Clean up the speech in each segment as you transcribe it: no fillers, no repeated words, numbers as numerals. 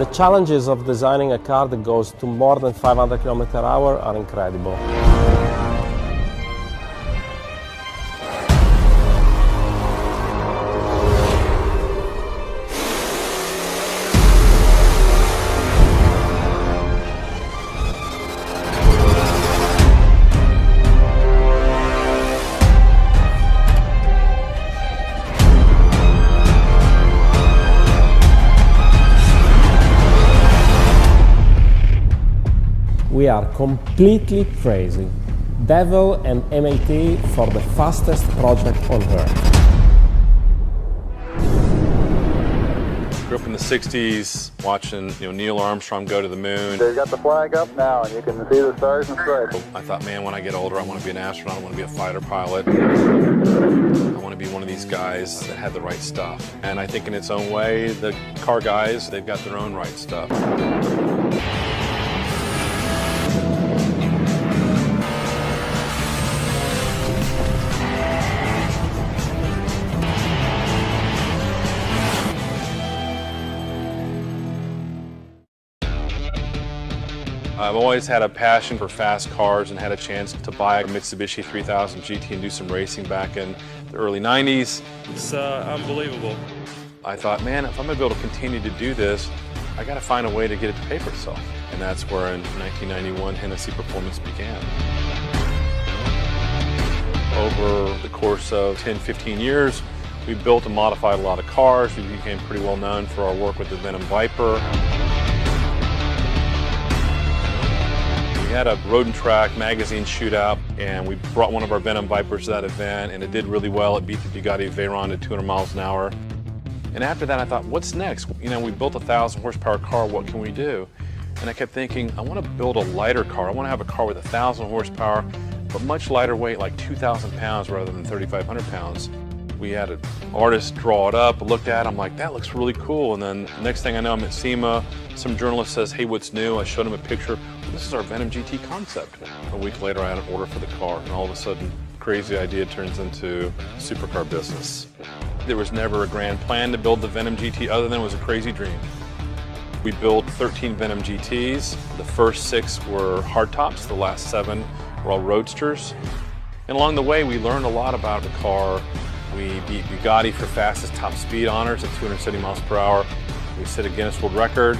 The challenges of designing a car that goes to more than 500 km/h are incredible. We are completely crazy. Devel and MIT for the fastest project on Earth. Grew up in the 60s watching Neil Armstrong go to the moon. They've got the flag up now and you can see the stars and stripes. I thought, man, when I get older, I want to be an astronaut, I want to be a fighter pilot. I want to be one of these guys that had the right stuff. And I think in its own way, the car guys, they've got their own right stuff. I've always had a passion for fast cars and had a chance to buy a Mitsubishi 3000 GT and do some racing back in the early 90s. It's unbelievable. I thought, man, if I'm going to be able to continue to do this, I got to find a way to get it to pay for itself. And that's where in 1991 Hennessey Performance began. Over the course of 10-15 years, we built and modified a lot of cars. We became pretty well known for our work with the Venom Viper. We had a Road and Track magazine shootout, and we brought one of our Venom Vipers to that event, and it did really well. It beat the Bugatti Veyron to 200 miles an hour. And after that, I thought, what's next? We built a 1,000 horsepower car, what can we do? And I kept thinking, I want to build a lighter car. I want to have a car with 1,000 horsepower, but much lighter weight, like 2,000 pounds rather than 3,500 pounds. We had an artist draw it up, looked at it, I'm like, that looks really cool. And then next thing I know, I'm at SEMA, some journalist says, hey, what's new? I showed him a picture. This is our Venom GT concept. A week later, I had an order for the car, and all of a sudden, crazy idea turns into supercar business. There was never a grand plan to build the Venom GT other than it was a crazy dream. We built 13 Venom GTs. The first 6 were hardtops, the last 7 were all roadsters. And along the way, we learned a lot about the car. We beat Bugatti for fastest top speed honors at 270 miles per hour. We set a Guinness World Record.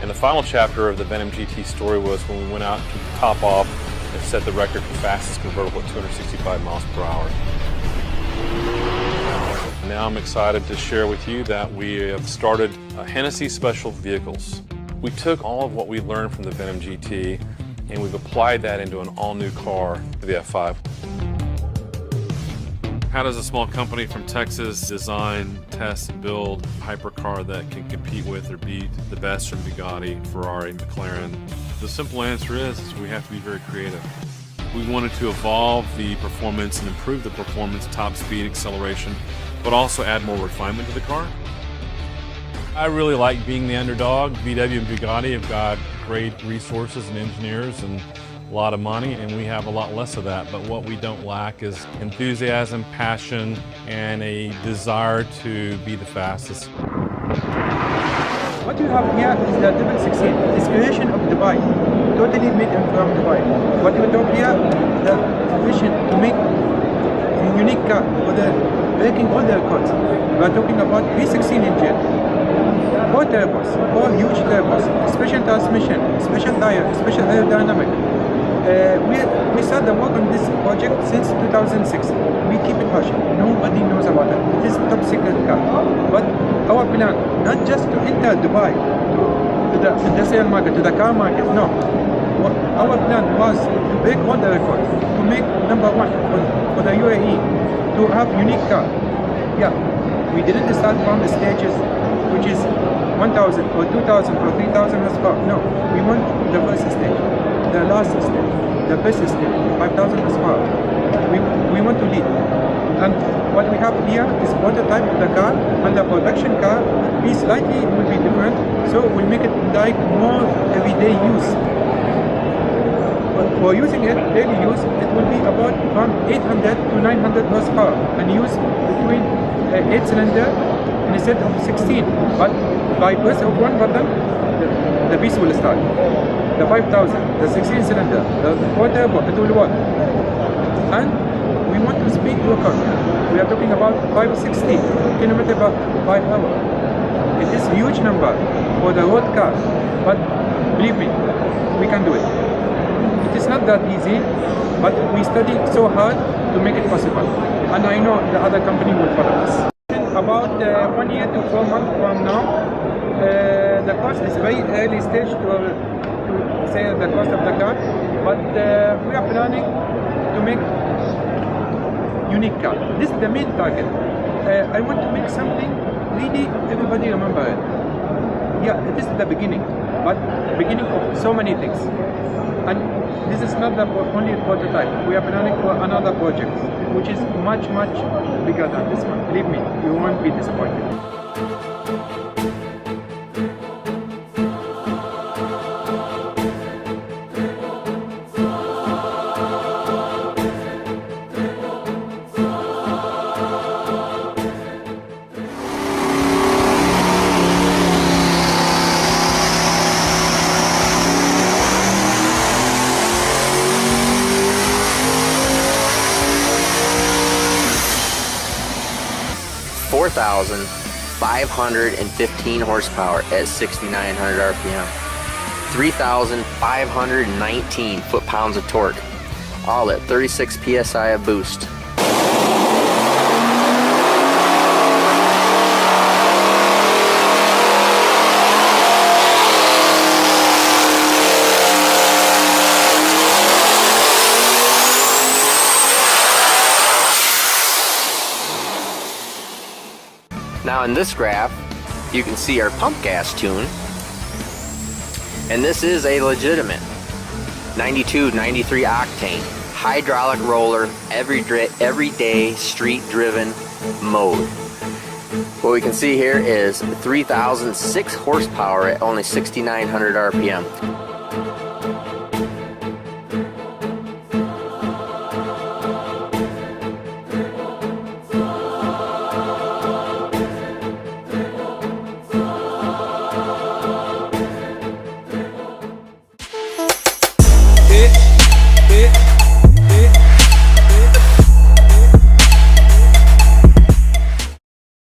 And the final chapter of the Venom GT story was when we went out to top off and set the record for fastest convertible at 265 miles per hour. Now I'm excited to share with you that we have started Hennessey Special Vehicles. We took all of what we learned from the Venom GT and we've applied that into an all-new car, the F5. How does a small company from Texas design, test, and build a hypercar that can compete with or beat the best from Bugatti, Ferrari, McLaren? The simple answer is we have to be very creative. We wanted to evolve the performance and improve the performance, top speed, acceleration, but also add more refinement to the car. I really like being the underdog. VW and Bugatti have got great resources and engineers and a lot of money, and we have a lot less of that. But what we don't lack is enthusiasm, passion, and a desire to be the fastest. What you have here is the devel 16, it's creation of Dubai, totally made from Dubai. What you talk here, the vision to make a unique car for the breaking all the records. We are talking about V16 engine, 4 turbos, 4 huge turbos, special transmission, special tire, special aerodynamic. We started the work on this project since 2006. We keep it hush. Nobody knows about it. It is top secret car. But our plan, not just to enter Dubai, to the industrial market, to the car market, no. Our plan was to break all the records, to make number 1 for the UAE, to have unique car. Yeah, we didn't start from the stages, which is 1,000 or 2,000 or 3,000 horsepower. No, we want the first stage, the last stage, the best stage, 5,000 horsepower. We want to lead. And what we have here is prototype of the car, and the production car will be different, so we'll make it like more everyday use. For using it, daily use, it will be about around 800 to 900 horsepower and use between 8 cylinder instead of 16. But by press of one button, the beast will start. The 5000, the 16 cylinder, the quarter, it will work. And we want to speed record. We are talking about 560 km by hour. It is a huge number for the road car, but believe me, we can do it. It is not that easy, but we study so hard to make it possible. And I know the other company will follow us. About 1 year to 4 months from now, the cost is very early stage to say the cost of the car, but we are planning to make unique car. This is the main target. I want to make something really everybody remember it. Yeah, it is the beginning, but beginning of so many things. And this is not the only prototype. We are planning for another project, which is much bigger than this one. Believe me, you won't be disappointed. 4,515 horsepower at 6,900 RPM. 3,519 foot-pounds of torque, all at 36 PSI of boost. Now in this graph, you can see our pump gas tune, and this is a legitimate 92, 93 octane hydraulic roller, everyday street-driven mode. What we can see here is 3,006 horsepower at only 6,900 RPM.